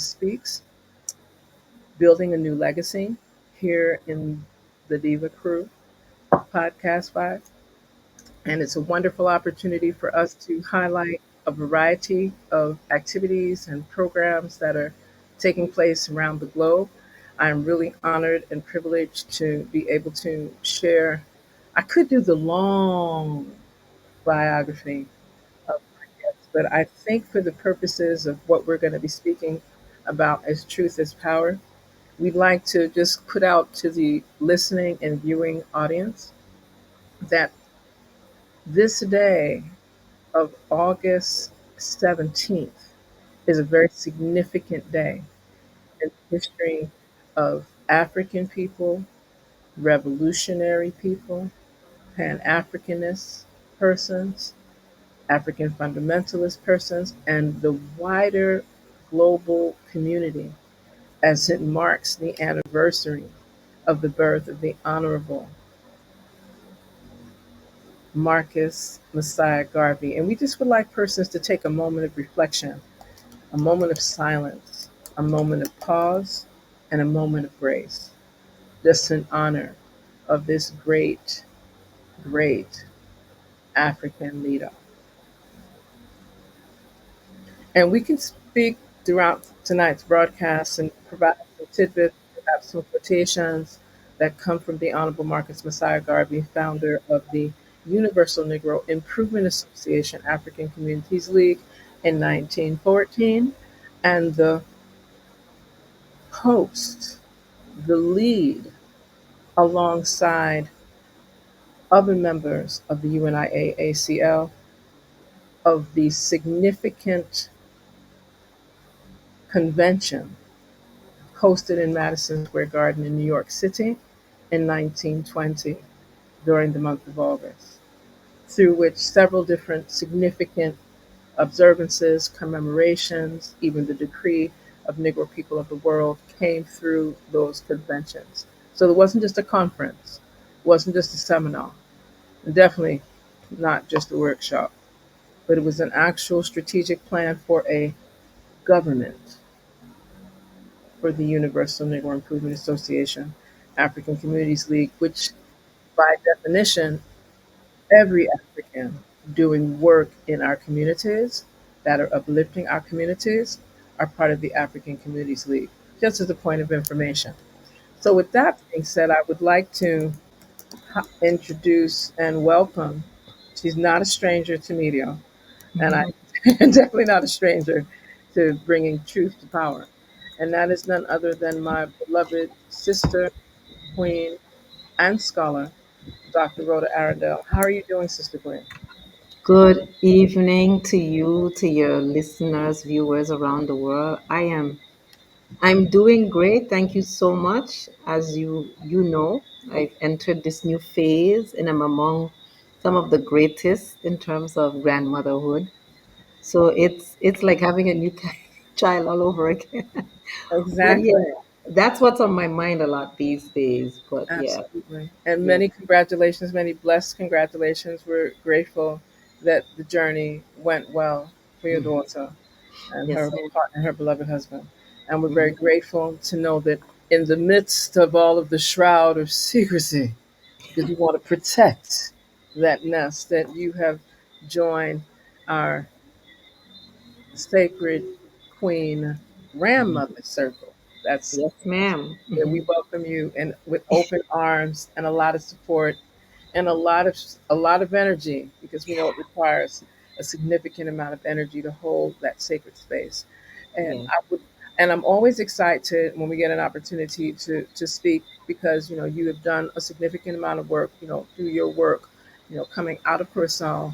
Speaks, Building a New Legacy here in the Diva Crew podcast vibe. And it's a wonderful opportunity for us to highlight a variety of activities and programs that are taking place around the globe. I'm really honored and privileged to be able to share. I could do the long biography of my guests, but I think for the purposes of what we're going to be speaking about as truth is power, we'd like to just put out to the listening and viewing audience that this day of August 17th is a very significant day in the history of African people, revolutionary people, Pan Africanist persons, African fundamentalist persons, and the wider global community as it marks the anniversary of the birth of the Honorable Marcus Messiah Garvey. And we just would like persons to take a moment of reflection, a moment of silence, a moment of pause, and a moment of grace, just in honor of this great, great African leader. And we can speak throughout tonight's broadcast and provide some tidbits, perhaps some quotations that come from the Honorable Marcus Messiah Garvey, founder of the Universal Negro Improvement Association African Communities League in 1914, and the host, the lead, alongside other members of the UNIA-ACL, of the significant convention hosted in Madison Square Garden in New York City in 1920 during the month of August, through which several different significant observances, commemorations, even the decree of Negro people of the world came through those conventions. So it wasn't just a conference, it wasn't just a seminar, and definitely not just a workshop, but it was an actual strategic plan for a government for the Universal Negro Improvement Association, African Communities League, which by definition, every African doing work in our communities that are uplifting our communities are part of the African Communities League, just as a point of information. So, with that being said, I would like to introduce and welcome. She's not a stranger to media, and I Mhm. definitely not a stranger to bringing truth to power. And that is none other than my beloved sister, queen, and scholar, Dr. Rhoda Arundel. How are you doing, Sister Queen? Good evening to you, to your listeners, viewers around the world. I'm doing great. Thank you so much. As you know, I've entered this new phase and I'm among some of the greatest in terms of grandmotherhood. So it's like having a new child all over again. But Exactly. yeah, that's what's on my mind a lot these days. But yeah, Absolutely. And yeah. many congratulations, many blessed congratulations. We're grateful that the journey went well for your Mhm. daughter and Yes, her ma'am. partner, her beloved husband. And we're very Mhm. grateful to know that in the midst of all of the shroud of secrecy, because we want to protect that nest, that you have joined our sacred queen grandmother circle. That's Yes, ma'am. that we welcome you and with open arms and a lot of support and a lot of energy because we know it requires a significant amount of energy to hold that sacred space. And Yeah. I'm always excited when we get an opportunity to speak because you have done a significant amount of work through your work coming out of Curacao,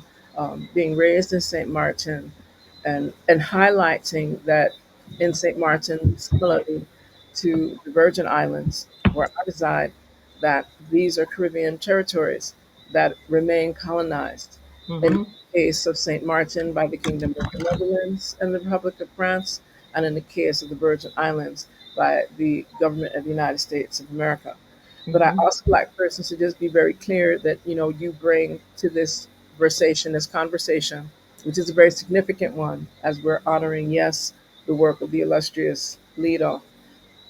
being raised in St. Martin, and highlighting that in St. Martin, similarly to the Virgin Islands where I reside, that these are Caribbean territories that remain colonized. In Mhm. the case of St. Martin by the Kingdom of the Netherlands and the Republic of France, and in the case of the Virgin Islands by the government of the United States of America. But I Mhm. also like persons to just be very clear that you bring to this conversation, which is a very significant one, as we're honoring, yes, the work of the illustrious leader,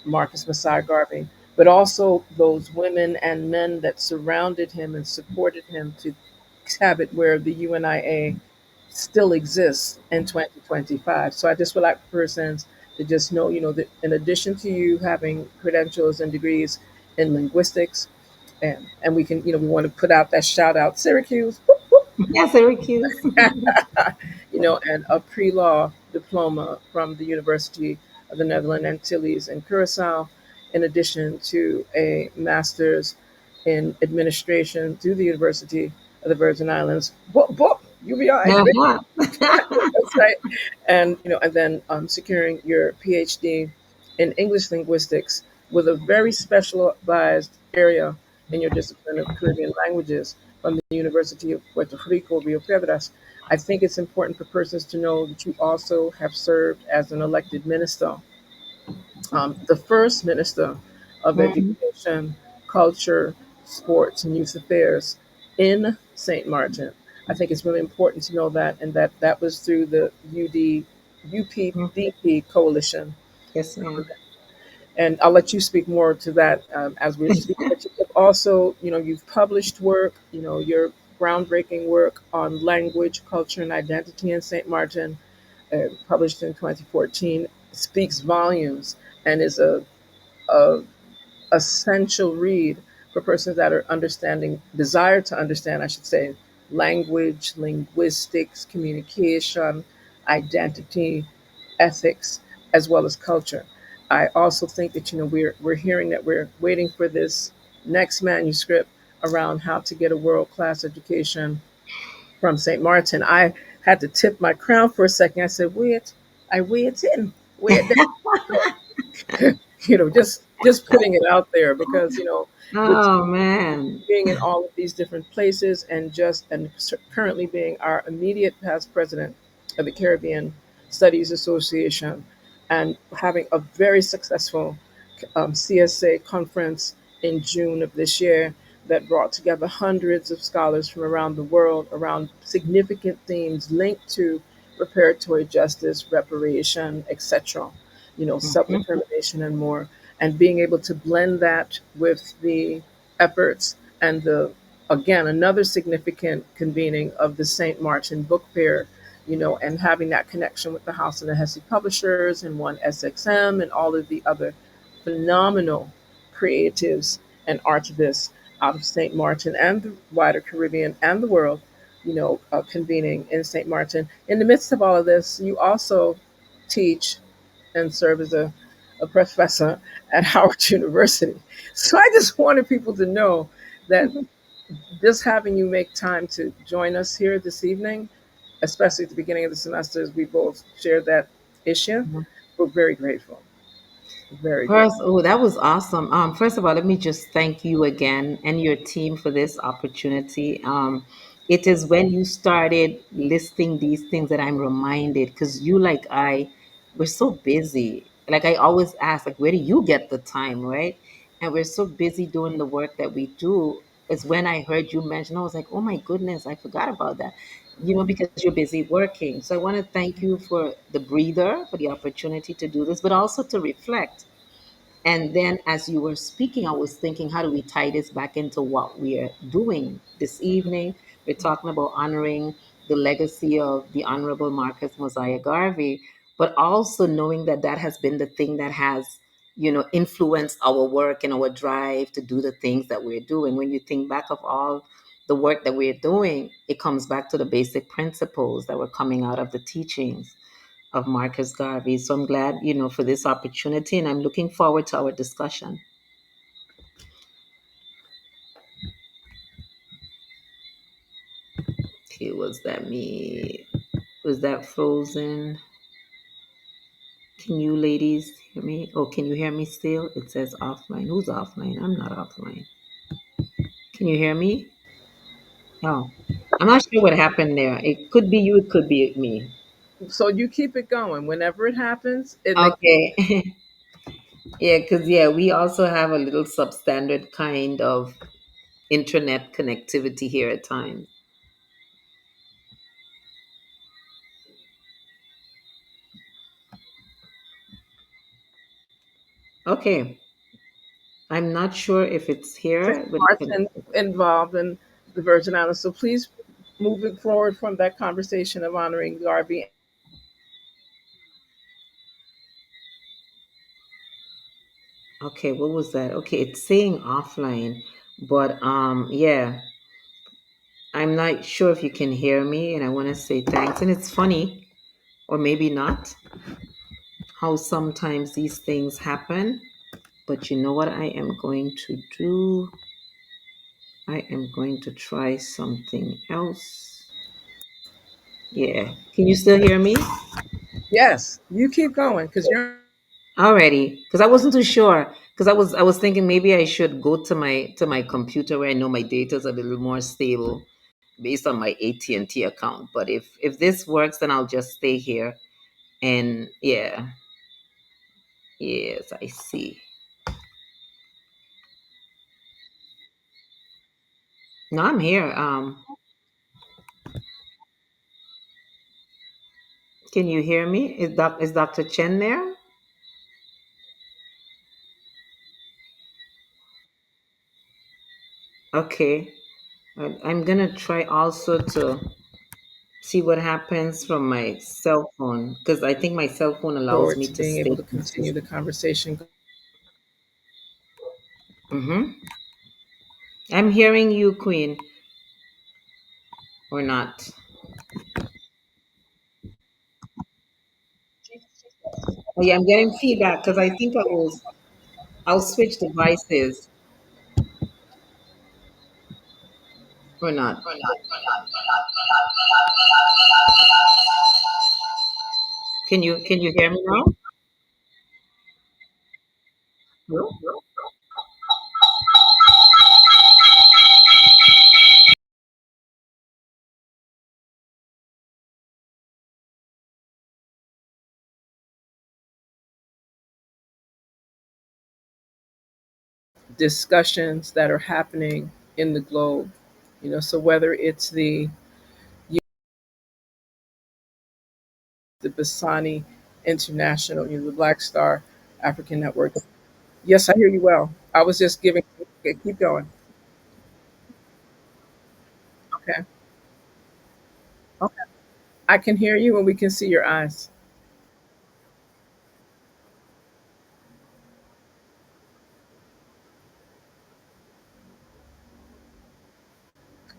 Marcus Messiah Garvey, but also those women and men that surrounded him and supported him to have it where the UNIA still exists in 2025. So I just would like persons to just know, that in addition to you having credentials and degrees in linguistics, and we can, we want to put out that shout out, Syracuse, Yeah, Syracuse. and a pre-law diploma from the University of the Netherlands Antilles and Curacao, in addition to a master's in administration through the University of the Virgin Islands. Boop, boop, UBI. Uh-huh. That's right. And then securing your PhD in English linguistics with a very specialized area in your discipline of Caribbean languages from the University of Puerto Rico, Rio Piedras. I think it's important for persons to know that you also have served as an elected minister, the first minister of Mhm. education, culture, sports, and youth affairs in St. Martin. I think it's really important to know that, and that was through the Mhm. UPDP coalition. Yes, ma'am. And I'll let you speak more to that as we speak. But you have also, you've published work, your groundbreaking work on language, culture, and identity in St. Martin, published in 2014, speaks volumes and is a essential read for persons that are understanding, desire to understand, I should say, language, linguistics, communication, identity, ethics, as well as culture. I also think that we're hearing that we're waiting for this next manuscript around how to get a world class education from St. Martin. I had to tip my crown for a second. I said, "Wait, I wait in, wait." Just putting it out there because with Oh man. being in all of these different places and currently being our immediate past president of the Caribbean Studies Association and having a very successful CSA conference in June of this year that brought together hundreds of scholars from around the world around significant themes linked to reparatory justice, reparation, etc., self Mhm. determination, and more. And being able to blend that with the efforts and again, another significant convening of the St. Martin Book Fair, and having that connection with the House of the Hesse Publishers and One SXM and all of the other phenomenal creatives and archivists out of St. Martin and the wider Caribbean and the world, convening in St. Martin. In the midst of all of this, you also teach and serve as a professor at Howard University. So I just wanted people to know that just having you make time to join us here this evening, especially at the beginning of the semester, as we both shared that issue, we're very grateful. Very First, grateful. oh, that was awesome. First of all, let me just thank you again and your team for this opportunity. It is when you started listing these things that I'm reminded, because you, like I, we're so busy. Like I always ask, like, where do you get the time, right? And we're so busy doing the work that we do. It's when I heard you mention, I was like, oh my goodness, I forgot about that. Because you're busy working. So I want to thank you for the breather, for the opportunity to do this, but also to reflect. And then as you were speaking, I was thinking, how do we tie this back into what we are doing this evening? We're talking about honoring the legacy of the Honorable Marcus Mosiah Garvey, but also knowing that that has been the thing that has, influenced our work and our drive to do the things that we're doing. When you think back of all the work that we're doing, it comes back to the basic principles that were coming out of the teachings of Marcus Garvey. So I'm glad, for this opportunity, and I'm looking forward to our discussion. Okay, was that me? Was that frozen? Can you ladies hear me? Oh, can you hear me still? It says offline. Who's offline? I'm not offline. Can you hear me? Oh, I'm not sure what happened there. It could be you, it could be me. So you keep it going. Whenever it happens, it makes Okay. Yeah, because, yeah, we also have a little substandard kind of internet connectivity here at times. Okay, I'm not sure if it's St. here, but you can. Martin involved in the Virgin Islands. So please move it forward from that conversation of honoring Garvey. Okay, what was that? Okay, it's saying offline, but yeah, I'm not sure if you can hear me, and I want to say thanks. And it's funny, or maybe not, how sometimes these things happen. But you know what I am going to do? I am going to try something else. Yeah. Can you still hear me? Yes, you keep going because you're Already, because I wasn't too sure. Because I was thinking maybe I should go to my computer where I know my data is a little more stable based on my AT&T account. But if this works, then I'll just stay here. And yeah, yes, I see. No, I'm here. Can you hear me? Is Dr. Chen there? Okay. I'm gonna try also to see what happens from my cell phone because I think my cell phone allows forward me to to being able stay to continue the consistent. conversation. Mm-hmm. I'm hearing you, Queen, or not? Oh, yeah, I'm getting feedback because I think I'll switch devices or not. Can you hear me now? Hello? Discussions that are happening in the globe. So whether it's the Basani International, the Black Star African Network. Yes, I hear you well. I was just giving. Okay, keep going. Okay. Okay. I can hear you and we can see your eyes.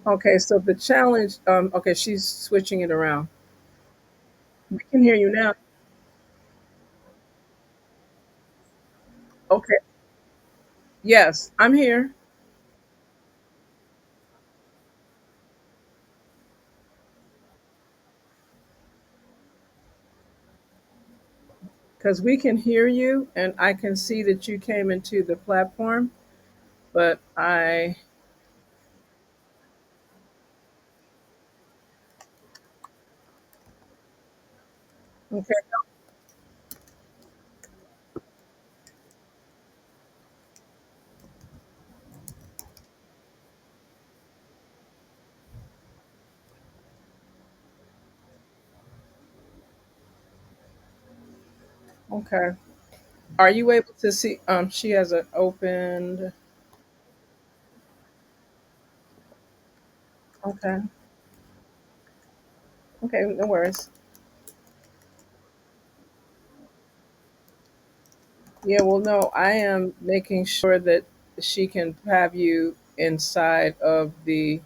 Okay, so the challenge. Okay, she's switching it around. We can hear you now. Okay. Yes, I'm here because we can hear you and I can see that you came into the platform, but I. Okay. Okay. Are you able to see? She has it opened. Okay. Okay. No worries. Yeah. Well, no, I am making sure that she can have you inside of the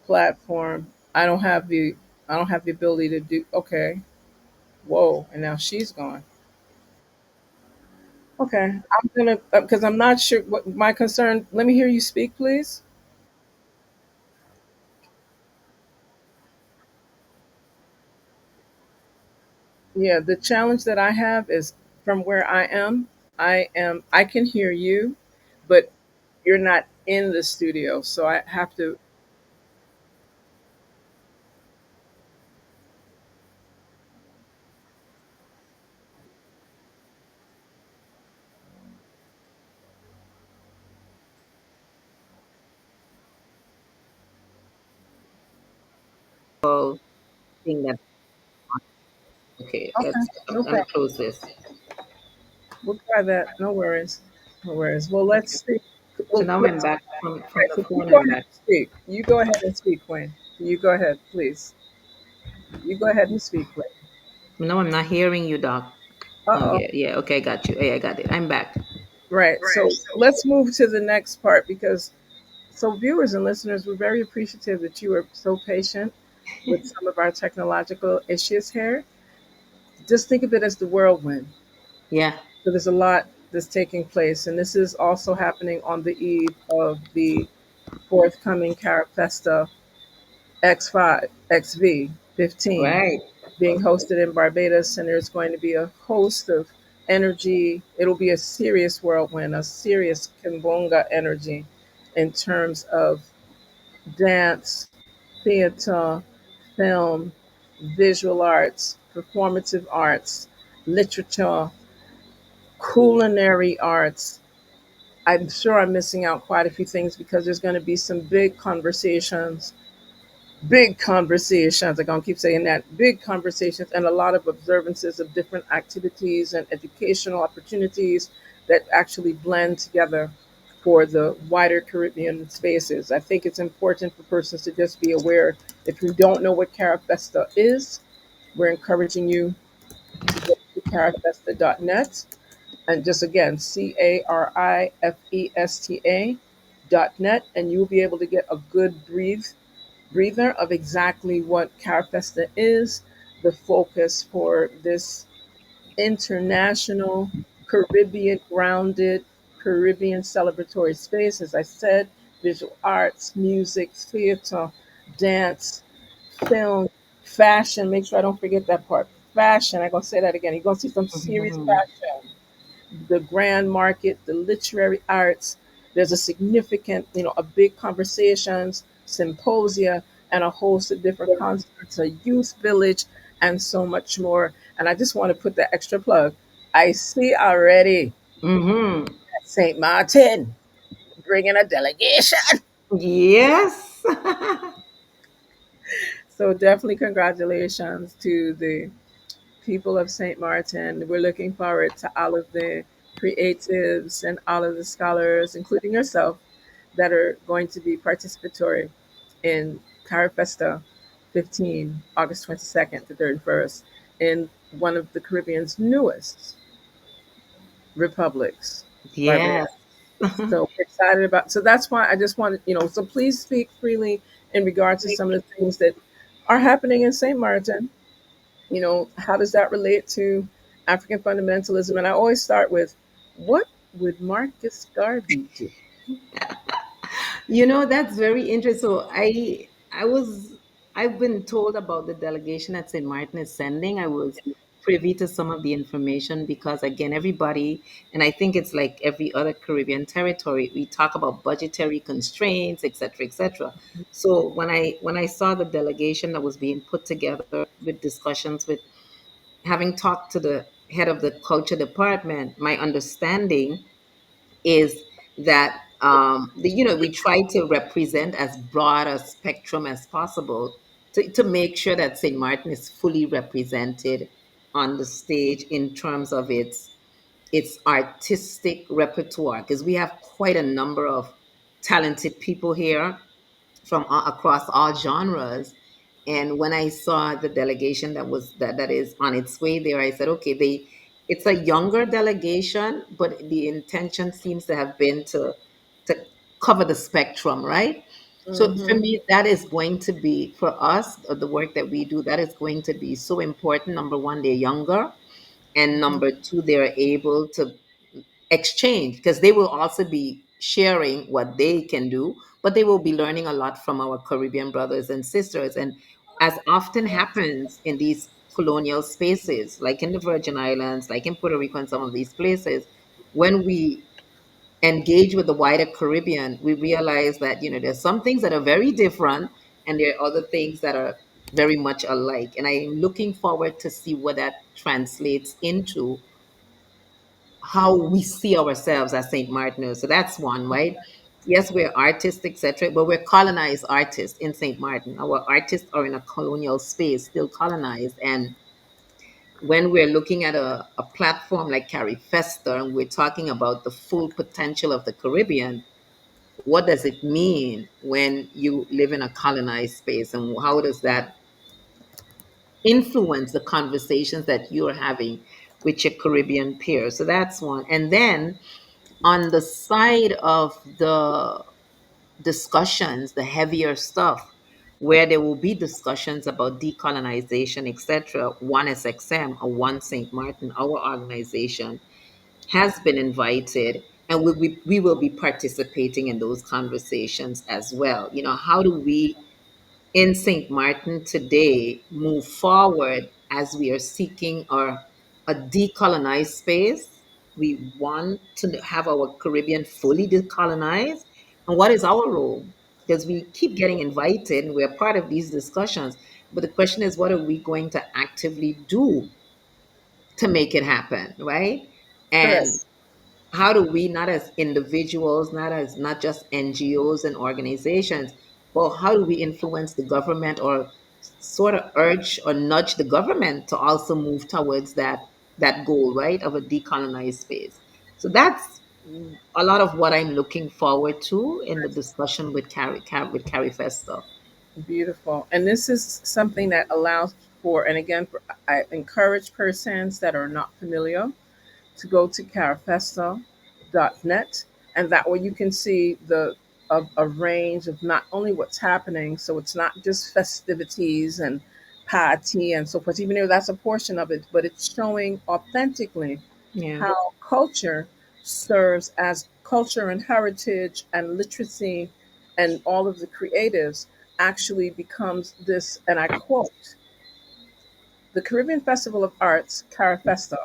platform. I don't have the. I don't have the ability to do. Okay. Whoa. And now she's gone. Okay. I'm gonna because I'm not sure what my concern. Let me hear you speak, please. Yeah. The challenge that I have is from where I am. I am. I can hear you, but you're not in the studio, so I have to Oh, thing that okay. Okay, Let's. I'm no gonna problem. close this. We'll try that. No worries. No worries. Well, Okay. let's see. So Well, now I'm let's. back from Right. the So you phone. go I'm ahead back. and speak. You go ahead and speak, Quinn. You go ahead, please. You go ahead and speak, Quinn. No, I'm not hearing you, Doc. Uh Oh oh. yeah, yeah. Okay, I got you. Yeah, I got it. I'm back. Right. So let's move to the next part because so viewers and listeners, we're very appreciative that you are so patient with some of our technological issues here. Just think of it as the whirlwind. Yeah. So there's a lot that's taking place, and this is also happening on the eve of the forthcoming Carapesta X5, XV 15 Right. being hosted in Barbados, and there's going to be a host of energy. It'll be a serious whirlwind, a serious kimbonga energy in terms of dance, theater, film, visual arts, performative arts, literature, culinary arts. I'm sure I'm missing out quite a few things because there's going to be some big conversations. I'm going to keep saying that big conversations and a lot of observances of different activities and educational opportunities that actually blend together for the wider Caribbean spaces. I think it's important for persons to just be aware. If you don't know what Carafesta is, we're encouraging you to go to carafesta.net and just again, CARIFESTA.net, and you'll be able to get a good breather of exactly what Carfesta is, the focus for this international, Caribbean grounded, Caribbean celebratory space. As I said, visual arts, music, theater, dance, film, fashion. Make sure I don't forget that part. Fashion. I'm going to say that again. You're going to see some serious Mhm. fashion, the grand market, the literary arts. There's a significant, a big conversations, symposia, and a host of different concerts, a youth village, and so much more. And I just want to put the extra plug. I see already Mhm. St. Martin bringing a delegation. Yes. So definitely congratulations to the people of St. Martin. We're looking forward to all of the creatives and all of the scholars, including yourself, that are going to be participatory in Carifesta 15, August 22nd to 31st, in one of the Caribbean's newest republics, Yes. Barbados. So we're excited about. So that's why I just wanted, So please speak freely in regards to some of the things that are happening in Saint Martin. How does that relate to African fundamentalism? And I always start with, what would Marcus Garvey do? That's very interesting. So I've been told about the delegation that St. Martin is sending. I was privy to some of the information because again, everybody, and I think it's like every other Caribbean territory, we talk about budgetary constraints, et cetera, et cetera. So when I saw the delegation that was being put together with discussions with having talked to the head of the culture department, my understanding is that we try to represent as broad a spectrum as possible to make sure that St. Martin is fully represented on the stage in terms of its artistic repertoire, because we have quite a number of talented people here from across all genres. And when I saw the delegation that is on its way there, I said, okay, it's a younger delegation, but the intention seems to have been to cover the spectrum, right? So for Mm-hmm. me, that is going to be for us, the work that we do, that is going to be so important. Number one, they're younger, and Mm-hmm. number two, they're able to exchange because they will also be sharing what they can do, but they will be learning a lot from our Caribbean brothers and sisters. And as often happens in these colonial spaces, like in the Virgin Islands, like in Puerto Rico, and some of these places, when we engage with the wider Caribbean, we realize that there's some things that are very different, and there are other things that are very much alike. And I'm looking forward to see what that translates into how we see ourselves as Saint Martiners. So that's one, right? Yes, we're artists, etc., but we're colonized artists in Saint Martin. Our artists are in a colonial space, still colonized, and when we're looking at a platform like Carifesta and we're talking about the full potential of the Caribbean, what does it mean when you live in a colonized space, and how does that influence the conversations that you're having with your Caribbean peers? So that's one. And then on the side of the discussions, the heavier stuff, where there will be discussions about decolonization, etc., One SXM or One St. Martin, our organization, has been invited, and we will be participating in those conversations as well. You know, how do we in St. Martin today move forward as we are seeking a decolonized space? We want to have our Caribbean fully decolonized. And what is our role? Because we keep getting invited and we're part of these discussions. But the question is, what are we going to actively do to make it happen, right? Correct. And how do we, not as individuals, not just NGOs and organizations, but how do we influence the government, or sort of urge or nudge the government to also move towards that goal, right, of a decolonized space? So that's a lot of what I'm looking forward to in the discussion with with Carrie Festa. Beautiful. And this is something that allows for, and again, I encourage persons that are not familiar to go to carafesta.net, and that way you can see a range of not only what's happening, so it's not just festivities and party and so forth, even though that's a portion of it, but it's showing authentically Yeah. how culture serves as culture and heritage and literacy, and all of the creatives actually becomes this, and I quote, the Caribbean Festival of Arts, Carafesta,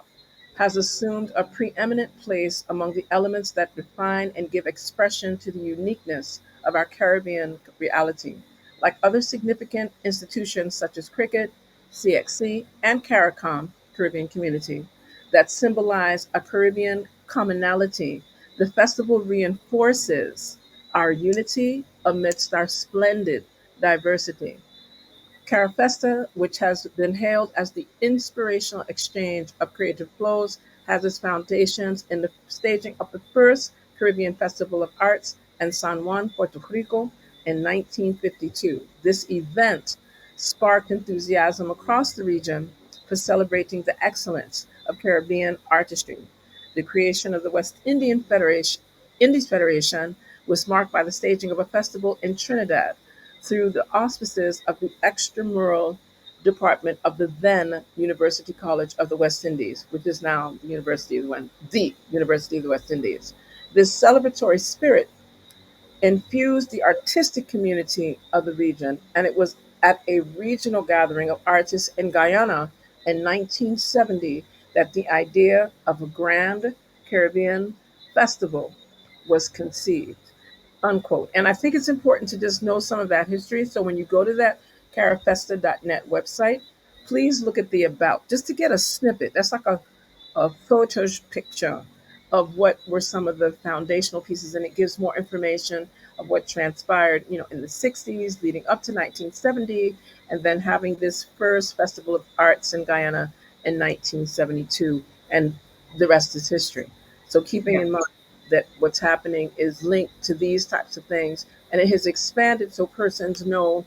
has assumed a preeminent place among the elements that define and give expression to the uniqueness of our Caribbean reality. Like other significant institutions such as Cricket, CXC, and CARICOM, Caribbean Community, that symbolize a Caribbean commonality, the festival reinforces our unity amidst our splendid diversity. Carafesta, which has been hailed as the inspirational exchange of creative flows, has its foundations in the staging of the first Caribbean Festival of Arts in San Juan, Puerto Rico in 1952. This event sparked enthusiasm across the region for celebrating the excellence of Caribbean artistry. The creation of the Indies Federation was marked by the staging of a festival in Trinidad through the auspices of the extramural department of the then University College of the West Indies, which is now the University of the West Indies. This celebratory spirit infused the artistic community of the region, and it was at a regional gathering of artists in Guyana in 1970 that the idea of a grand Caribbean festival was conceived, unquote. And I think it's important to just know some of that history. So when you go to that carafesta.net website, please look at the about, just to get a snippet. That's like a photo picture of what were some of the foundational pieces, and it gives more information of what transpired, in the 60s leading up to 1970, and then having this first Festival of Arts in Guyana in 1972, and the rest is history. So keeping Yeah. in mind that what's happening is linked to these types of things, and it has expanded so persons know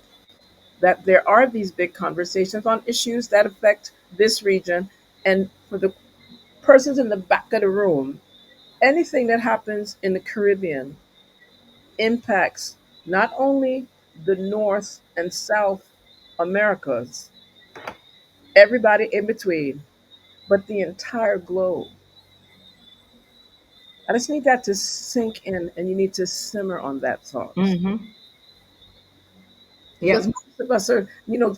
that there are these big conversations on issues that affect this region. And for the persons in the back of the room, anything that happens in the Caribbean impacts not only the North and South Americas, everybody in between, but the entire globe. I just need that to sink in, and you need to simmer on that thought. Mm-hmm. Because Yeah. most of us are,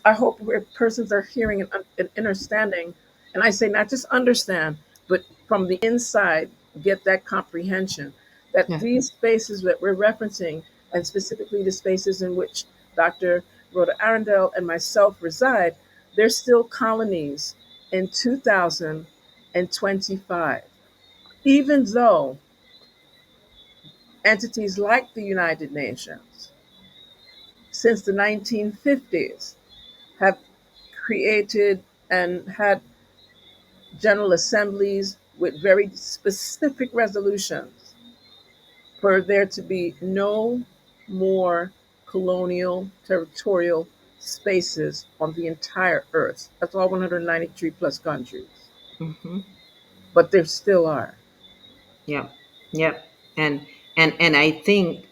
I hope where persons are hearing and understanding, and I say not just understand, but from the inside get that comprehension that Yeah. these spaces that we're referencing, and specifically the spaces in which Dr. Rhoda Arundel and myself reside, they're still colonies in 2025, even though entities like the United Nations since the 1950s have created and had general assemblies with very specific resolutions for there to be no more colonial territorial spaces on the entire earth. That's all 193 plus countries. Mm-hmm. But there still are. Yep. Yep. And I think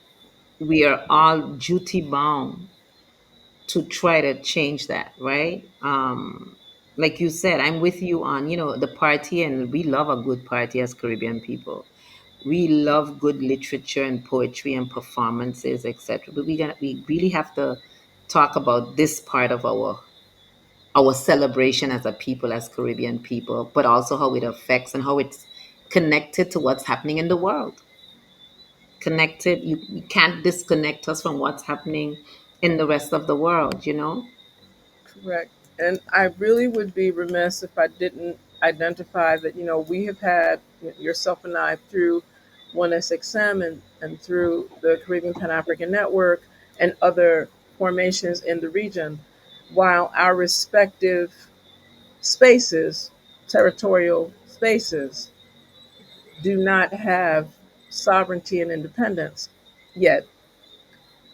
we are all duty bound to try to change that, right? Like you said, I'm with you on, the party, and we love a good party as Caribbean people. We love good literature and poetry and performances, etc. But we really have to talk about this part of our celebration as a people, as Caribbean people, but also how it affects and how it's connected to what's happening in the world. Connected, you can't disconnect us from what's happening in the rest of the world. Correct. And I really would be remiss if I didn't identify that, we have had yourself and I through 1SXM and through the Caribbean Pan African Network and other formations in the region, while our respective spaces, territorial spaces, do not have sovereignty and independence yet.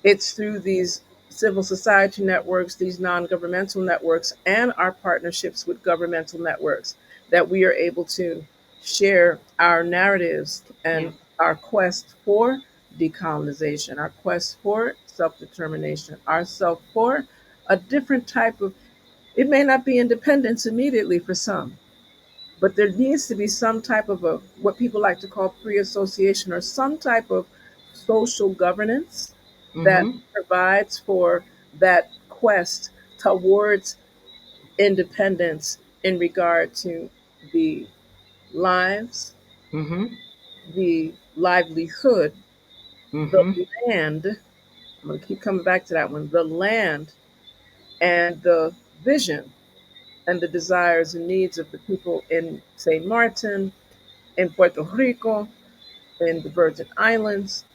It's through these civil society networks, these non governmental networks, and our partnerships with governmental networks that we are able to share our narratives Yeah. and our quest for decolonization, our quest for self determination, our self for a different type of, it may not be independence immediately for some, but there needs to be some type of a what people like to call free association or some type of social governance that Mm-hmm. provides for that quest towards independence in regard to the lives, Mm-hmm. the livelihood, the Mm-hmm. land. I'm going to keep coming back to that one, the land, and the vision and the desires and needs of the people in St. Martin, in Puerto Rico, in the Virgin Islands,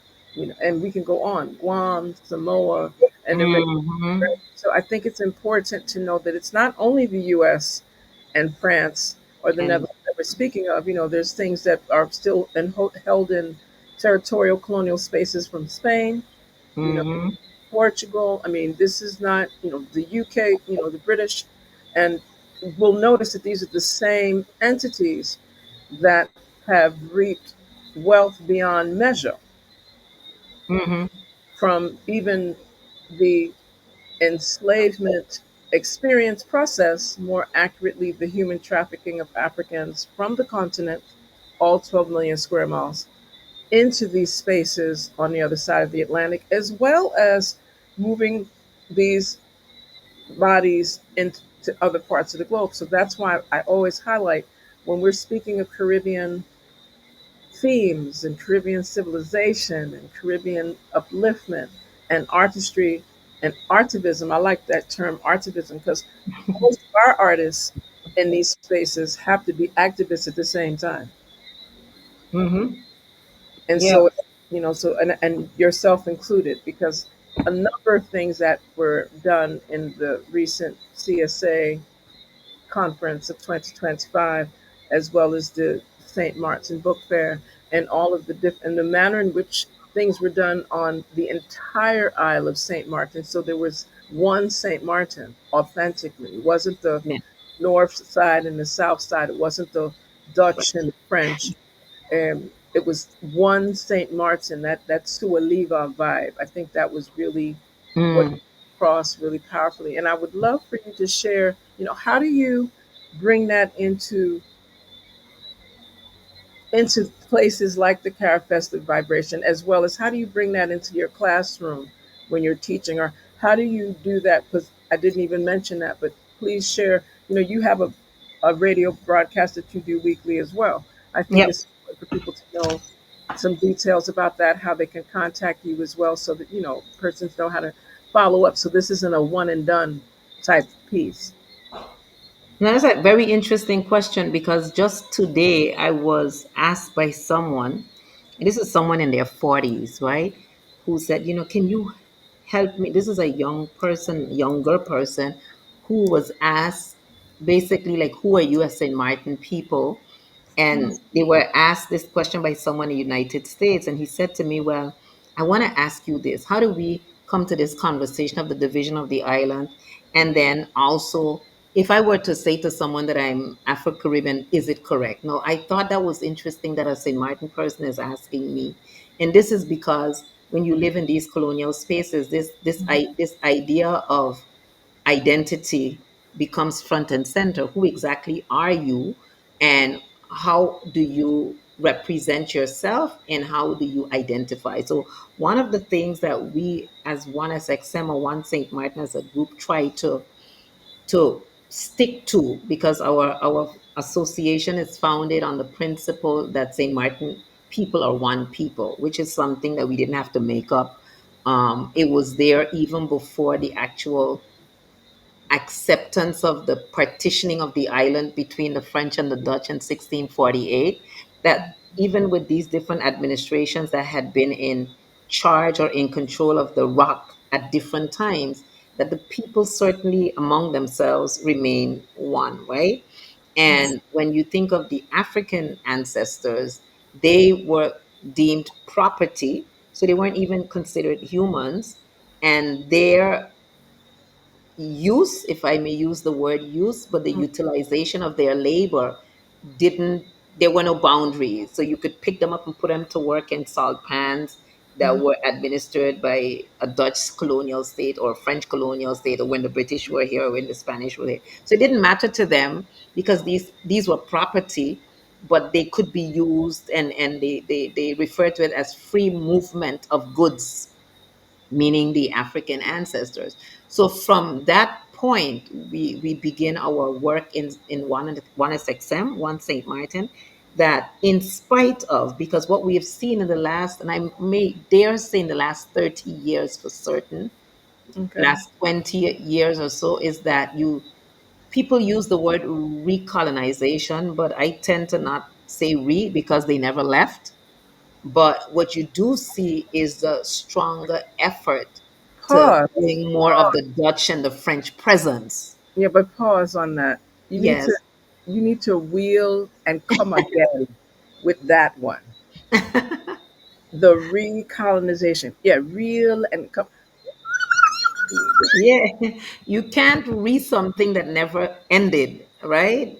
and we can go on, Guam, Samoa, and the rest. Mm-hmm. So I think it's important to know that it's not only the U.S. and France or the And Netherlands that we're speaking of. There's things that are still held in territorial colonial spaces from Spain, you know, mm-hmm. Portugal. I mean, this is not, the UK, the British, and we'll notice that these are the same entities that have reaped wealth beyond measure Mm-hmm. from even the enslavement experience process, more accurately, the human trafficking of Africans from the continent, all 12 million square miles, into these spaces on the other side of the Atlantic, as well as moving these bodies into other parts of the globe. So that's why I always highlight when we're speaking of Caribbean themes and Caribbean civilization and Caribbean upliftment and artistry and artivism. I like that term artivism because most of our artists in these spaces have to be activists at the same time. Mm-hmm. And Yeah. so, and yourself included, because a number of things that were done in the recent CSA conference of 2025, as well as the St. Martin Book Fair, and all of the and the manner in which things were done on the entire Isle of St. Martin. So there was one St. Martin authentically. It wasn't the Yeah. north side and the south side. It wasn't the Dutch and the French. It was one St. Martin, that Sualiva vibe. I think that was really what Mm. across really powerfully. And I would love for you to share, how do you bring that into places like the Carifestive vibration, as well as how do you bring that into your classroom when you're teaching, or how do you do that? Because I didn't even mention that, but please share. You have a radio broadcast that you do weekly as well. I think Yep. it's important for people to know some details about that, how they can contact you as well, so that persons know how to follow up. So this isn't a one and done type piece. Now, that's a very interesting question because just today I was asked by someone, and this is someone in their 40s, right? Who said, can you help me? This is a younger person who was asked basically like, who are you as St. Martin people? And they were asked this question by someone in the United States, and he said to me, well, I want to ask you this. How do we come to this conversation of the division of the island? And then also, if I were to say to someone that I'm Afro-Caribbean, is it correct? No, I thought that was interesting that a St. Martin person is asking me. And this is because when you live in these colonial spaces, this idea of identity becomes front and center. Who exactly are you, and how do you represent yourself, and how do you identify? So one of the things that we as one SXM or one St. Martin as a group try to stick to, because our association is founded on the principle that St. Martin people are one people, which is something that we didn't have to make up. It was there even before the actual acceptance of the partitioning of the island between the French and the Dutch in 1648, that even with these different administrations that had been in charge or in control of the rock at different times, that the people certainly among themselves remain one, right? And when you think of the African ancestors, they were deemed property, so they weren't even considered humans, and their use, if I may use the word use, but the utilization of their labor didn't, there were no boundaries. So you could pick them up and put them to work in salt pans that were administered by a Dutch colonial state or a French colonial state, or when the British were here or when the Spanish were here. So it didn't matter to them, because these were property, but they could be used, and they refer to it as free movement of goods, meaning the African ancestors. So from that point, we begin our work in one SXM, one St. Martin, that in spite of, because what we have seen in the last, and I may dare say in the last 30 years for certain, Okay. last 20 years or so, is that people use the word recolonization, but I tend to not say re, because they never left. But what you do see is the stronger effort to Pause. bring more of Pause. the Dutch and the French presence. Yeah, but pause on that. You need to Yes. you need to wheel and come again with that one. The recolonization. Yeah, reel and come. Yeah. You can't read something that never ended, right?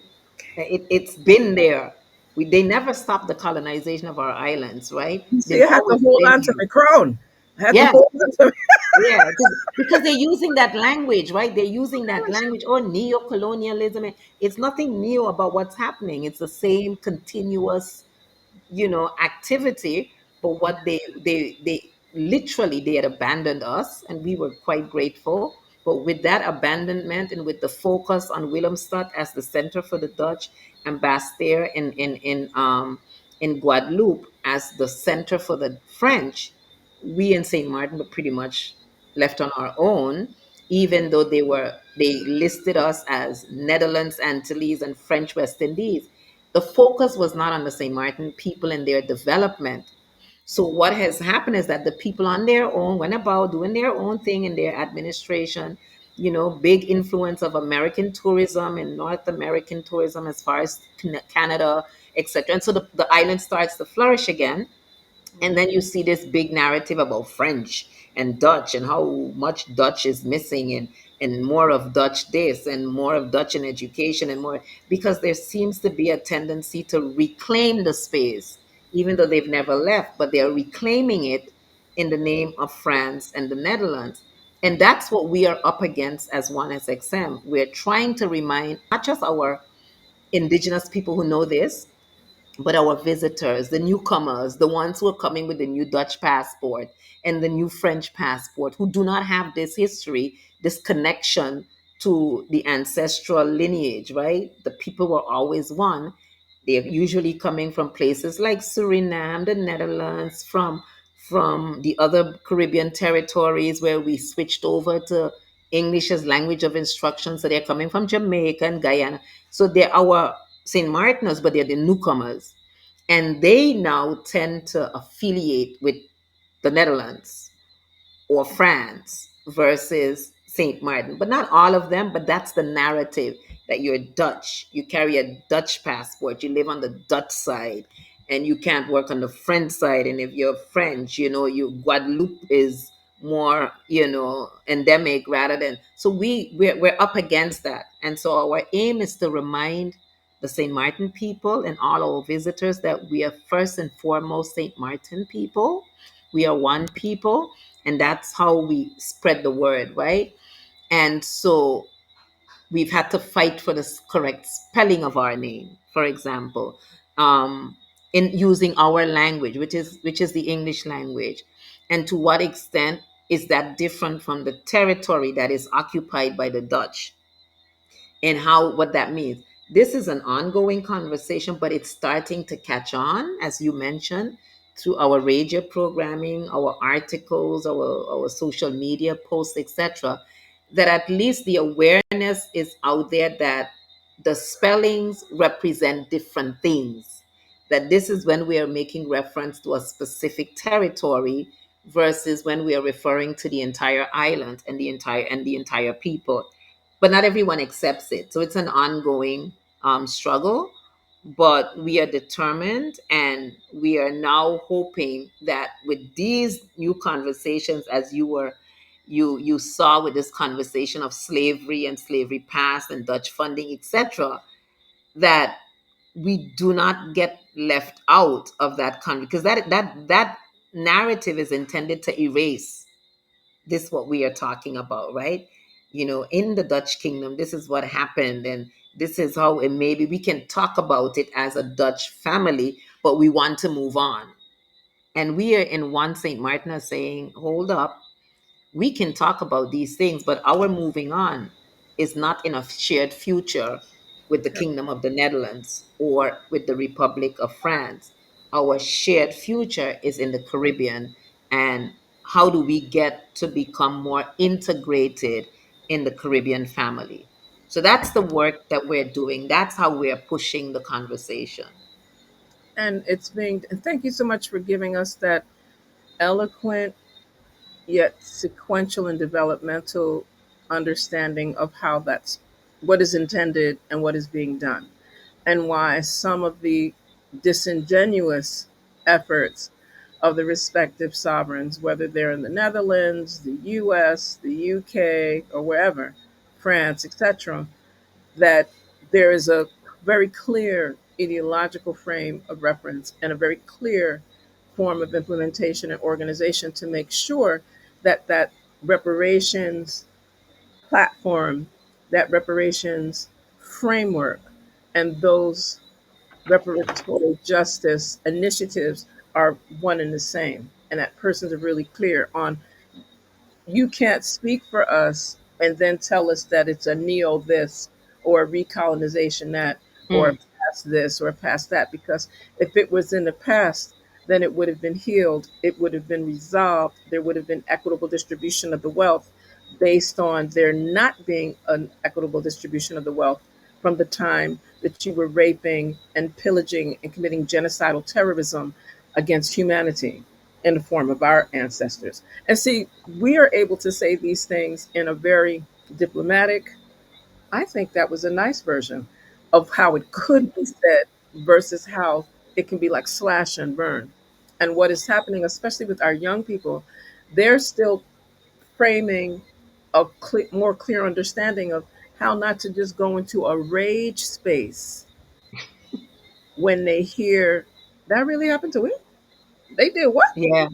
It's been there. They never stopped the colonization of our islands, right? You see, They've I had to always hold been on to here. my crown. I had to Yeah. hold on to Yeah, because they're using that language, right? They're using that my language. Oh, neo-colonialism. It's nothing new about what's happening. It's the same continuous, activity. But what they literally, they had abandoned us, and we were quite grateful. But with that abandonment, and with the focus on Willemstad as the center for the Dutch, and Basse-Terre in Guadeloupe as the center for the French, we in St. Martin were pretty much left on our own, even though they listed us as Netherlands Antilles and French West Indies. The focus was not on the St. Martin people and their development. So what has happened is that the people on their own went about doing their own thing in their administration. Big influence of American tourism and North American tourism as far as Canada, etc. And so the island starts to flourish again, and then you see this big narrative about French and Dutch, and how much Dutch is missing, and more of Dutch this, and more of Dutch in education, and more, because there seems to be a tendency to reclaim the space, even though they've never left, but they're reclaiming it in the name of France and the Netherlands. And that's what we are up against as one SXM. We're trying to remind not just our indigenous people who know this, but our visitors, the newcomers, the ones who are coming with the new Dutch passport and the new French passport, who do not have this history, this connection to the ancestral lineage, right? The people were always one. They're usually coming from places like Suriname, the Netherlands, from the other Caribbean territories where we switched over to English as language of instruction. So they're coming from Jamaica and Guyana. So they're our St. Martiners, but they're the newcomers. And they now tend to affiliate with the Netherlands or France versus St. Martin. But not all of them, but that's the narrative that you're Dutch. You carry a Dutch passport. You live on the Dutch side, and you can't work on the French side. And if you're French, you Guadeloupe is more, endemic rather than. So we're up against that, and so our aim is to remind the St. Martin people and all our visitors that we are first and foremost St. Martin people. We are one people, and that's how we spread the word, right? And so we've had to fight for the correct spelling of our name, for example, um, in using our language, which is the English language, and to what extent is that different from the territory that is occupied by the Dutch, and how what that means. This is an ongoing conversation, but it's starting to catch on, as you mentioned, through our radio programming, our articles, our social media posts, etc. That at least the awareness is out there that the spellings represent different things. That this is when we are making reference to a specific territory versus when we are referring to the entire island and the entire people, but not everyone accepts it. So it's an ongoing struggle, but we are determined, and we are now hoping that with these new conversations, as you saw with this conversation of slavery and slavery past and Dutch funding, etc., that we do not get left out of that because that narrative is intended to erase this what we are talking about, right? In the Dutch kingdom, this is what happened, and this is how it maybe we can talk about it as a Dutch family, but we want to move on. And we are in one St. Martin are saying, hold up, we can talk about these things, but our moving on is not in a shared future with the Kingdom of the Netherlands or with the Republic of France. Our shared future is in the Caribbean. And how do we get to become more integrated in the Caribbean family? So that's the work that we're doing. That's how we're pushing the conversation. And and thank you so much for giving us that eloquent yet sequential and developmental understanding of how that's what is intended and what is being done, and why some of the disingenuous efforts of the respective sovereigns, whether they're in the Netherlands, the US, the UK, or wherever, France, etc., that there is a very clear ideological frame of reference and a very clear form of implementation and organization to make sure that that reparations platform, that reparations framework, and those reparatory justice initiatives are one and the same, and that persons are really clear on, you can't speak for us and then tell us that it's a neo this or a recolonization that or Mm, past this or past that, because if it was in the past, then it would have been healed, it would have been resolved, there would have been equitable distribution of the wealth based on there not being an equitable distribution of the wealth from the time that you were raping and pillaging and committing genocidal terrorism against humanity in the form of our ancestors. And see, we are able to say these things in a very diplomatic, I think that was a nice version of how it could be said versus how it can be like slash and burn. And what is happening, especially with our young people, they're still framing a more clear understanding of how not to just go into a rage space when they hear that really happened to it. They did what? yeah.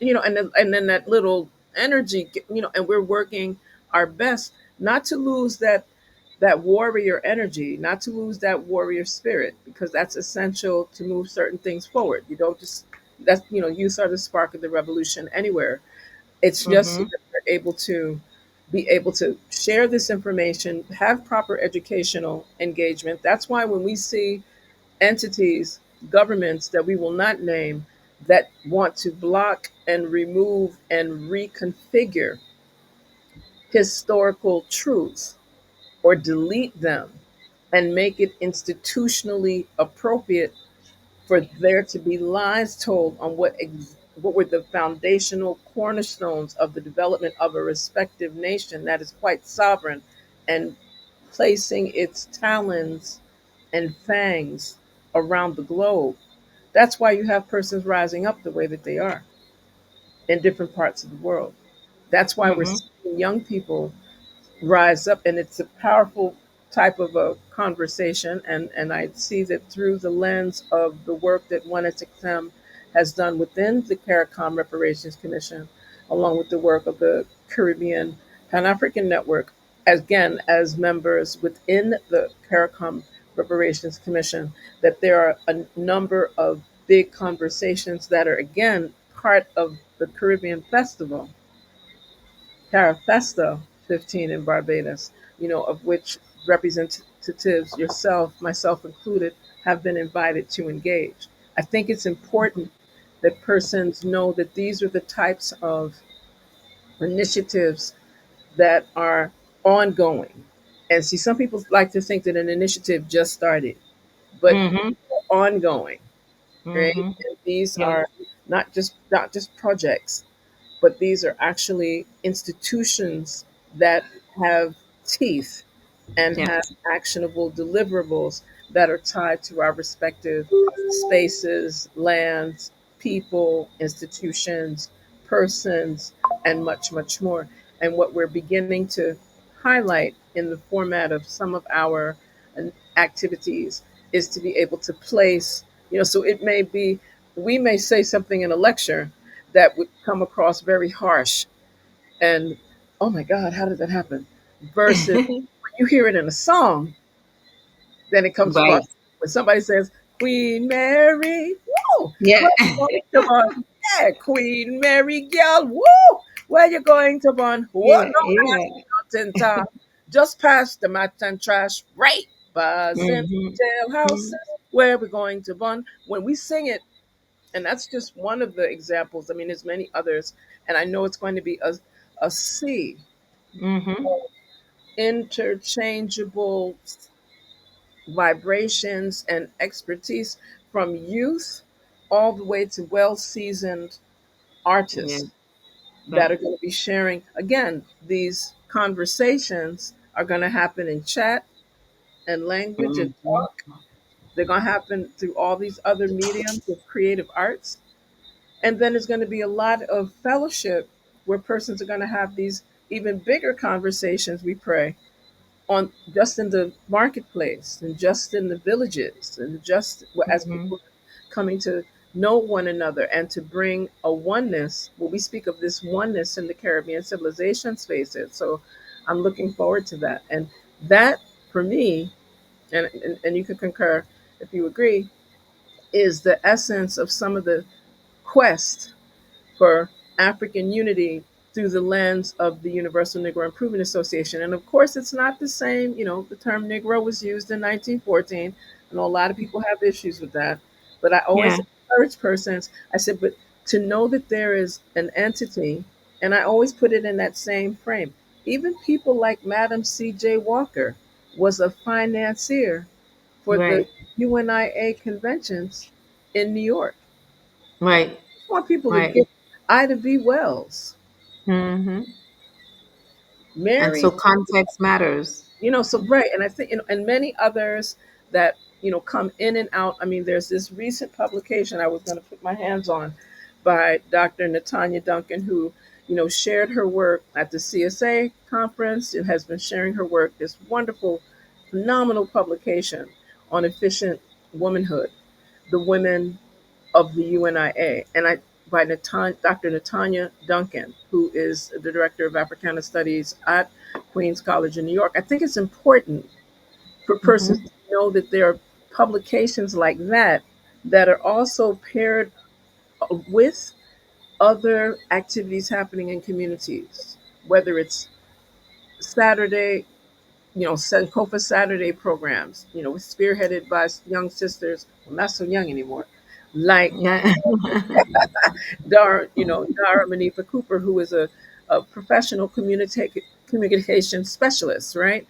And then that little energy, and we're working our best not to lose that warrior energy, not to lose that warrior spirit, because that's essential to move certain things forward. You don't just that's youth are the spark of the revolution anywhere. It's just so Mm-hmm. that we're able to be able to share this information, have proper educational engagement. That's why when we see entities, governments that we will not name, that want to block and remove and reconfigure historical truths or delete them and make it institutionally appropriate for there to be lies told on what were the foundational cornerstones of the development of a respective nation that is quite sovereign and placing its talons and fangs around the globe. That's why you have persons rising up the way that they are in different parts of the world. That's why we're Mhm. seeing young people rise up, and it's a powerful type of a conversation. And I see that through the lens of the work that one at has done within the CARICOM Reparations Commission, along with the work of the Caribbean Pan-African Network, again as members within the CARICOM Reparations Commission, that there are a number of big conversations that are again part of the Caribbean Festival, Carafesta 15 in Barbados, of which representatives, yourself, myself included, have been invited to engage. I think it's important that persons know that these are the types of initiatives that are ongoing. And see, some people like to think that an initiative just started, but Mhm. ongoing, right? Mhm. And these Yeah. are not just projects, but these are actually institutions that have teeth and have Yes. actionable deliverables that are tied to our respective spaces, lands, people, institutions, persons, and much, much more. And what we're beginning to highlight in the format of some of our activities is to be able to place, so it may be, we may say something in a lecture that would come across very harsh and, oh my God, how did that happen? Versus when you hear it in a song, then it comes across Right. when somebody says, Queen Mary, woo, Yeah. where you going to born? Yeah, Queen Mary, girl, woo, where you going to born? What Yeah. no Yeah. mountain top, just past the mat and trash, right? Buzzing Mhm. jailhouse, Mhm. where we going to born? When we sing it, and that's just one of the examples. I mean, there's many others, and I know it's going to be a sea, Mhm. interchangeable vibrations and expertise from youth all the way to well seasoned Yeah. artists that Right. are going to be sharing. Again, these conversations are going to happen in chat and language and Mhm. talk. They're going to happen through all these other mediums of creative arts. And then there's going to be a lot of fellowship where persons are going to have these even bigger conversations, we pray, on just in the marketplace and just in the villages and just as Mhm. people are coming to know one another and to bring a oneness. Well, we speak of this oneness in the Caribbean civilization spaces. So I'm looking forward to that. And that, for me, and you can concur if you agree, is the essence of some of the quest for African unity through the lens of the Universal Negro Improvement Association. And of course, it's not the same. The term Negro was used in 1914. I know a lot of people have issues with that. But I Yeah. always encourage persons, I said, but to know that there is an entity, and I always put it in that same frame. Even people like Madam C.J. Walker was a financier for the Right. UNIA conventions in New York. Right. I want people to Right. get Ida B. Wells, Mhm. And Mary, so context matters. so right. And I think, and many others that, come in and out. I mean, there's this recent publication I was going to put my hands on by Dr. Natanya Duncan, who, shared her work at the CSA conference and has been sharing her work, this wonderful, phenomenal publication on efficient womanhood, the women of the UNIA, and by Dr. Natanya Duncan, who is the director of Africana Studies at Queens College in New York. I think it's important for persons Mhm. to know that there are publications like that that are also paired with other activities happening in communities, whether it's Saturday, Sankofa Saturday programs, spearheaded by young sisters, well, not so young anymore, like Yeah. Dara Manifa Cooper, who is a professional communication specialist, right?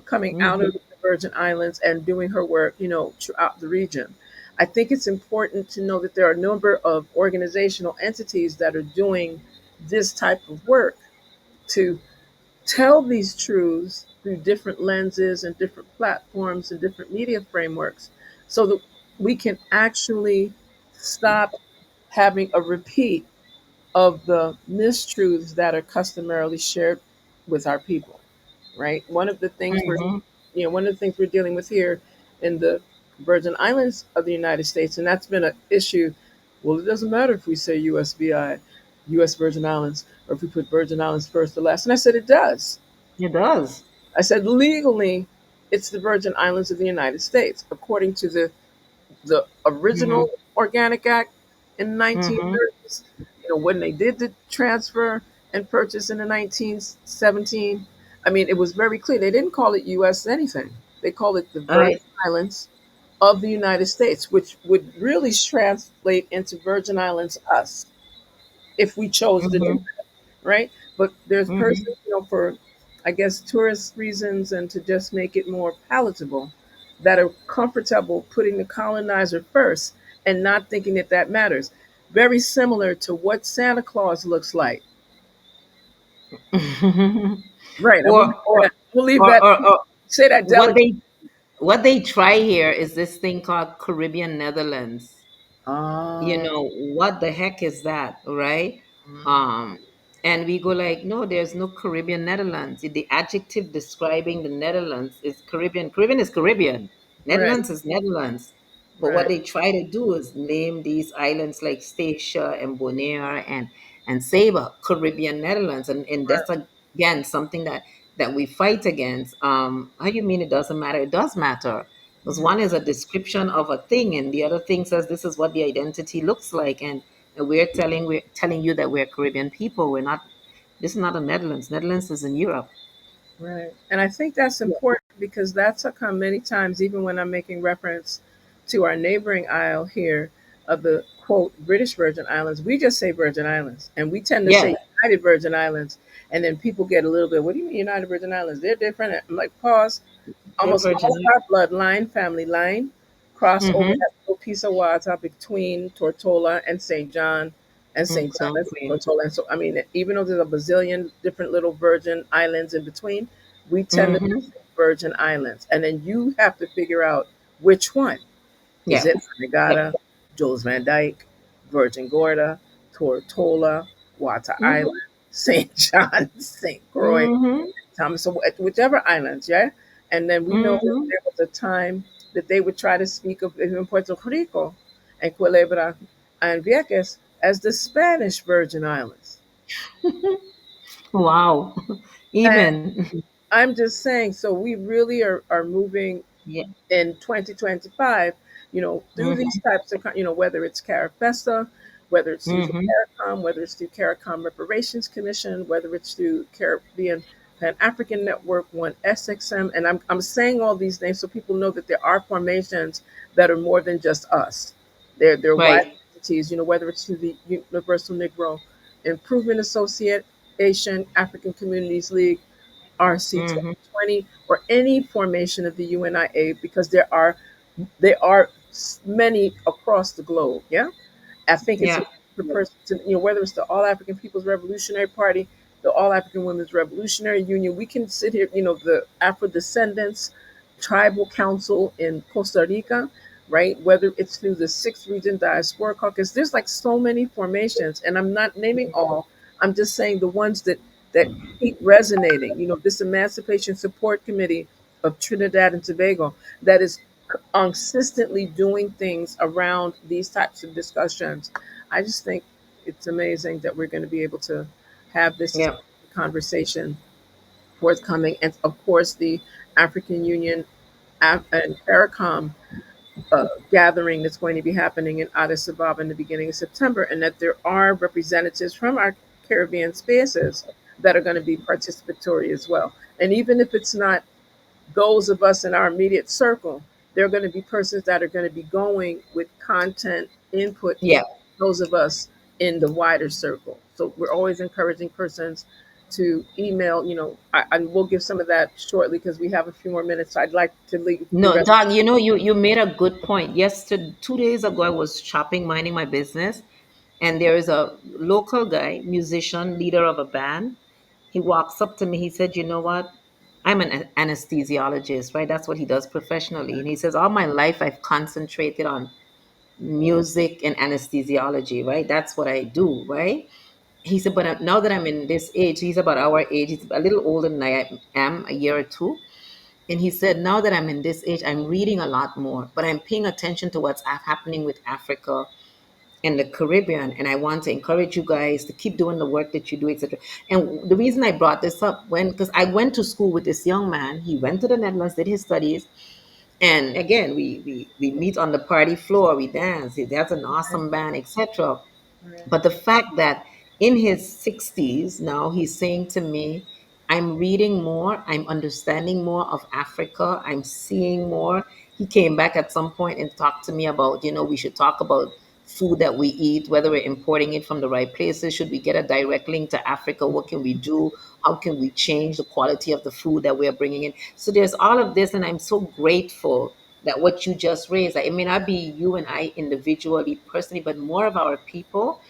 Coming out of Mhm. the Virgin Islands and doing her work, throughout the region. I think it's important to know that there are a number of organizational entities that are doing this type of work to tell these truths through different lenses and different platforms and different media frameworks so that we can actually stop having a repeat of the mistruths that are customarily shared with our people, right? Hmm. One of the things we're dealing with here in the Virgin Islands of the United States, and that's been an issue. Well, it doesn't matter if we say USVI, US Virgin Islands, or if we put Virgin Islands first or last. And I said it does. It does. I said legally, it's the Virgin Islands of the United States, according to the Hmm. original Organic Act in the Hmm. 1930s. When they did the transfer and purchase in the 1917, I mean, it was very clear. They didn't call it U.S. anything. They called it the Virgin I. Islands of the United States, which would really translate into Virgin Islands us if we chose to do Hmm. that, right? But there's Hmm. persons, for I guess tourist reasons and to just make it more palatable, that are comfortable putting the colonizer first and not thinking that that matters. Very similar to what Santa Claus looks like. Right. I'm gonna or leave or that. I'm gonna leave or, that. or, or Say that what delicately. they try here is this thing called Caribbean Netherlands. Ah. What the heck is that, right? Mm. um and we go like, no, there's no Caribbean Netherlands. The adjective describing the Netherlands is Caribbean. Caribbean is Caribbean. Right. Netherlands is Netherlands. But what Right. they try to do is name these islands like Statia and Bonaire and Saba Caribbean Netherlands, and Right. that's again something that we fight against. How you mean it doesn't matter? It does matter, because Mhm. one is a description of a thing, and the other thing says this is what the identity looks like, and we're telling you that we're Caribbean people. We're not. This is not the Netherlands. Netherlands is in Europe. Right. And I think that's Yeah. important because that's how come many times, even when I'm making reference to our neighboring isle here of the quote British Virgin Islands, we just say Virgin Islands. And we tend to Yeah, say United Virgin Islands. And then people get a little bit, what do you mean United Virgin Islands? They're different. I'm like, pause. they're Almost all Virgin. of our bloodline, family line, cross over Mm-hmm. that little piece of water between Tortola and St. John and St. Thomas and Exactly. Tortola. And so, I mean, even though there's a bazillion different little Virgin Islands in between, we tend to Mm-hmm. just say Virgin Islands. And then you have to figure out which one. Is Yeah. it Yep. Anegada, Jules Van Dyke, Virgin Gorda, Tortola, Wata Island, Mm-hmm. St. John, St. Croix, Mm-hmm. Thomas, so whichever islands, yeah. And then we know that Mm-hmm. there was a time that they would try to speak of even Puerto Rico and Culebra and Vieques as the Spanish Virgin Islands. Wow. And Even. I'm just saying, so we really are moving Yeah. in 2025, through these Mm-hmm. types of, whether it's CARIFESTA, whether it's through the Mm-hmm. CARICOM, whether it's through CARICOM Reparations Commission, whether it's through Caribbean Pan African Network, One SXM. And I'm saying all these names so people know that there are formations that are more than just us. They're wide Right. entities, whether it's through the Universal Negro Improvement Association, African Communities League, RC Mm-hmm. 2020, or any formation of the UNIA, because there are many across the globe. Yeah, I think it's Yeah. important for person to, whether it's the All African People's Revolutionary Party, the All African Women's Revolutionary Union. We can sit here, the Afro Descendants Tribal Council in Costa Rica, right? Whether it's through the Sixth Region Diaspora Caucus, there's like so many formations, and I'm not naming all. I'm just saying the ones that keep resonating. This Emancipation Support Committee of Trinidad and Tobago that is consistently doing things around these types of discussions. I just think it's amazing that we're going to be able to have this Yeah. conversation forthcoming. And of course, the African Union and CARICOM gathering that's going to be happening in Addis Ababa in the beginning of September, and that there are representatives from our Caribbean spaces that are going to be participatory as well. And even if it's not those of us in our immediate circle, there are going to be persons that are going to be going with content input Yeah. from those of us in the wider circle. So we're always encouraging persons to email. I will give some of that shortly because we have a few more minutes. So I'd like to leave the No, rest. Doc, you made a good point. Yesterday, 2 days ago, I was shopping, minding my business, and there is a local guy, musician, leader of a band. He walks up to me. He said, "You know what? I'm an anesthesiologist, right? That's what he does professionally." And he says, "All my life, I've concentrated on music and anesthesiology, right? That's what I do, right?" He said, "But now that I'm in this age," he's about our age, he's a little older than I am, a year or two. And he said, "Now that I'm in this age, I'm reading a lot more, but I'm paying attention to what's happening with Africa and the Caribbean. And I want to encourage you guys to keep doing the work that you do, etc." And the reason I brought this up, because I went to school with this young man, he went to the Netherlands, did his studies, and again, we meet on the party floor, we dance. He has an Right. awesome band, etc. Right. But the fact that in his 60s now, he's saying to me, "I'm reading more, I'm understanding more of Africa, I'm seeing more." He came back at some point and talked to me about, we should talk about food that we eat, whether we're importing it from the right places. Should we get a direct link to Africa? What can we do? How can we change the quality of the food that we're bringing in? So there's all of this, and I'm so grateful that what you just raised, like, it may not be you and I individually, personally, but more of our people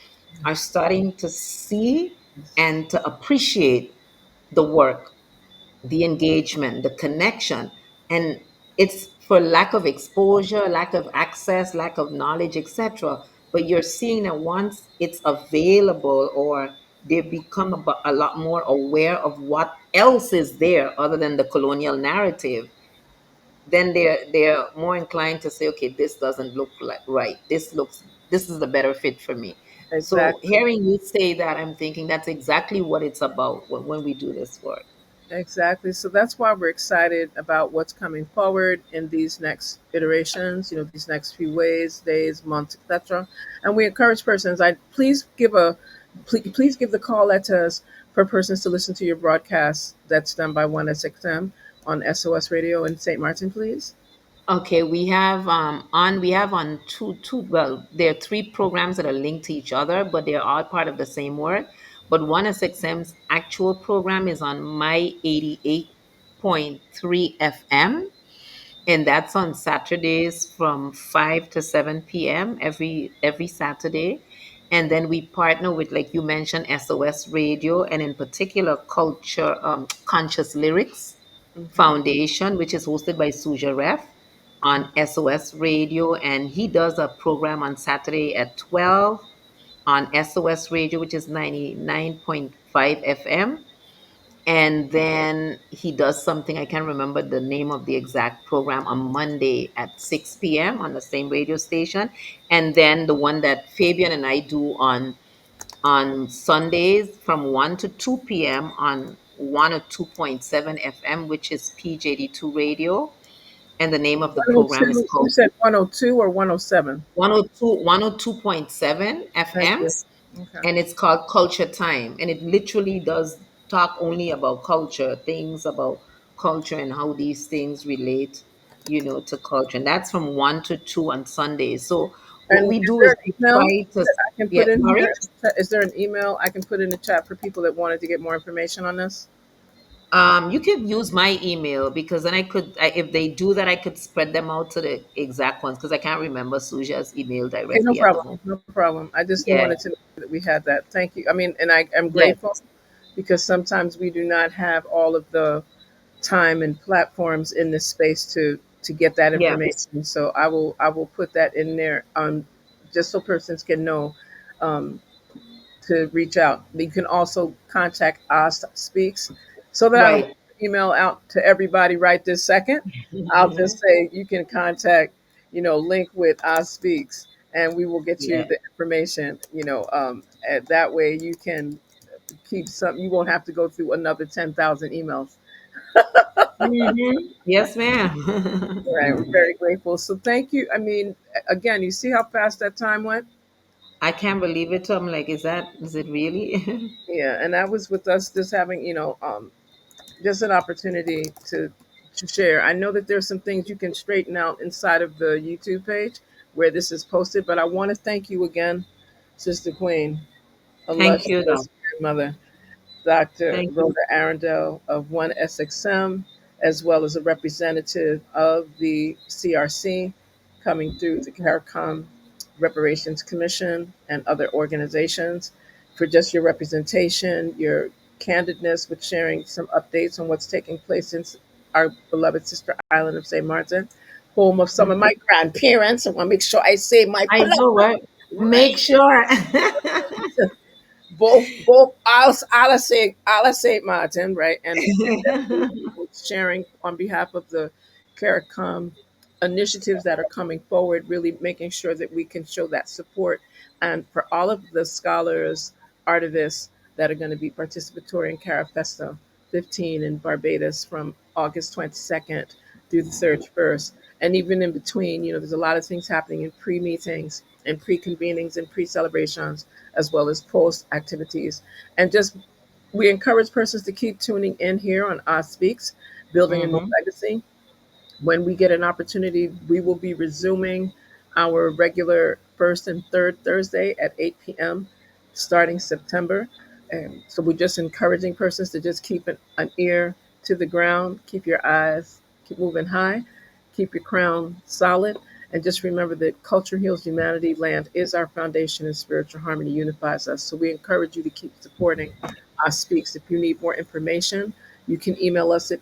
are starting to see Yes. and to appreciate the work, the engagement, the connection. And it's for lack of exposure, lack of access, lack of knowledge, etc. But you're seeing that once it's available, or they become a lot more aware of what else is there other than the colonial narrative, then they're more inclined to say, "Okay, this doesn't look like right. This is the better fit for me." So Exactly. hearing you say that, I'm thinking that's exactly what it's about when we do this work. Exactly. So that's why we're excited about what's coming forward in these next iterations, these next few ways, days, months, etc. And we encourage persons, I please give the call out to us for persons to listen to your broadcast that's done by 1SXM on SOS Radio in St. Martin, please. Okay, we have on two, well, there are three programs that are linked to each other, but they're all part of the same work. But one SXM's actual program is on my 88.3 FM, and that's on Saturdays from 5 to 7 p.m. every Saturday. And then we partner with, like you mentioned, SOS Radio, and in particular Culture Conscious Lyrics Hmm. Foundation, which is hosted by Suja Ref on SOS Radio. And he does a program on Saturday at 12 on SOS Radio, which is 99.5 FM. And then he does something, I can't remember the name of the exact program, on Monday at 6 p.m. on the same radio station. And then the one that Fabian and I do on Sundays from 1 to 2 p.m. on 102.7 FM, which is PJD2 Radio. And the name of the program is 102, you called said 102 or 107? 102.7 Thank you. FMs, Okay. and it's called Culture Time. And it literally does talk only about culture, things about culture and how these things relate, to culture. And that's from 1 to 2 on Sundays. So what And we is do there is an we email try to, that I can yeah, put in sorry. here? Is there an email I can put in the chat for people that wanted to get more information on this? You could use my email, because then if they do that, I could spread them out to the exact ones, because I can't remember Suja's email Okay, no directly at the problem. moment. No problem. I just Yeah, wanted to know that we had that. Thank you. I mean, and I am grateful yes, because sometimes we do not have all of the time and platforms in this space to get that yeah, information. So I will put that in there just so persons can know um, to reach out. You can also contact us speaks so that I don't right. email out to everybody right this second. I'll just say you can contact, link with us speaks and we will get you Yeah. the information, and that way you can keep some, you won't have to go through another 10,000 emails. Yes, ma'am. Right. We're very grateful. So thank you. I mean, again, you see how fast that time went? I can't believe it. I'm like, is it really? Yeah. And that was with us just having, just an opportunity to share. I know that there's some things you can straighten out inside of the YouTube page where this is posted, but I want to thank you again, Sister Queen, Thank you, though. illustrious grandmother, Dr. Thank you. Rhoda Arundel of 1SXM, as well as a representative of the CRC coming through the CARICOM Reparations Commission and other organizations for just your representation, your candidness with sharing some updates on what's taking place in our beloved sister island of St. Martin, home of some of my grandparents. I want to make sure I say my I know, plural, right? Make right? sure. Both I'll say Martin, right? And definitely with sharing on behalf of the CARICOM initiatives that are coming forward, really making sure that we can show that support. And for all of the scholars, artivists that are going to be participatory in CARIFESTA 15 in Barbados from August 22nd through the 31st. And even in between, there's a lot of things happening in pre-meetings and pre-convenings and pre-celebrations as well as post activities. And just we encourage persons to keep tuning in here on Oz Speaks, Building a New Hmm. Legacy. When we get an opportunity, we will be resuming our regular first and third Thursday at 8 p.m. starting September. And so we're just encouraging persons to just keep an ear to the ground, keep your eyes, keep moving high, keep your crown solid, and just remember that culture heals humanity, land is our foundation, and spiritual harmony unifies us. So we encourage you to keep supporting us Speaks. If you need more information, you can email us at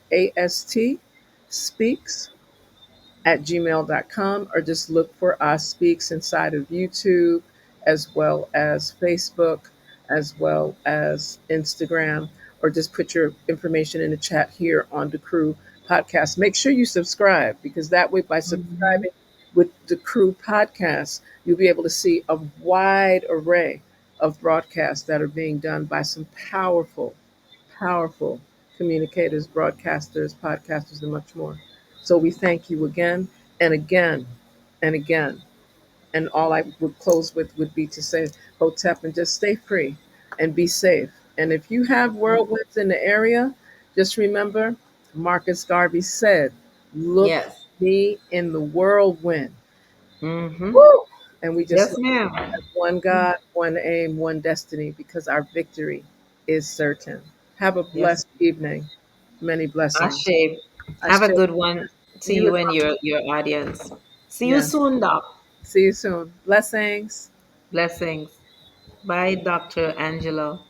astspeaks@gmail.com or just look for Us Speaks inside of YouTube as well as Facebook as well as Instagram, or just put your information in the chat here on the Crew podcast. Make sure you subscribe, because that way, by Hmm. subscribing with the Crew podcast, you'll be able to see a wide array of broadcasts that are being done by some powerful, powerful communicators, broadcasters, podcasters, and much more. So we thank you again and again and again. And all I would close with would be to say, Hotep, and just stay free and be safe. And if you have whirlwinds in the area, just remember Marcus Garvey said, look Yes. for me in the whirlwind. Hmm. Woo! And we just Yes, know ma'am. we have one God, one aim, one destiny, because our victory is certain. Have a Yes. blessed evening. Many blessings. Ashe. I Have a say, good one to you you as and well. your audience. See you Yes. soon, Doc. See you soon. Blessings. Blessings. Bye, Dr. Angela.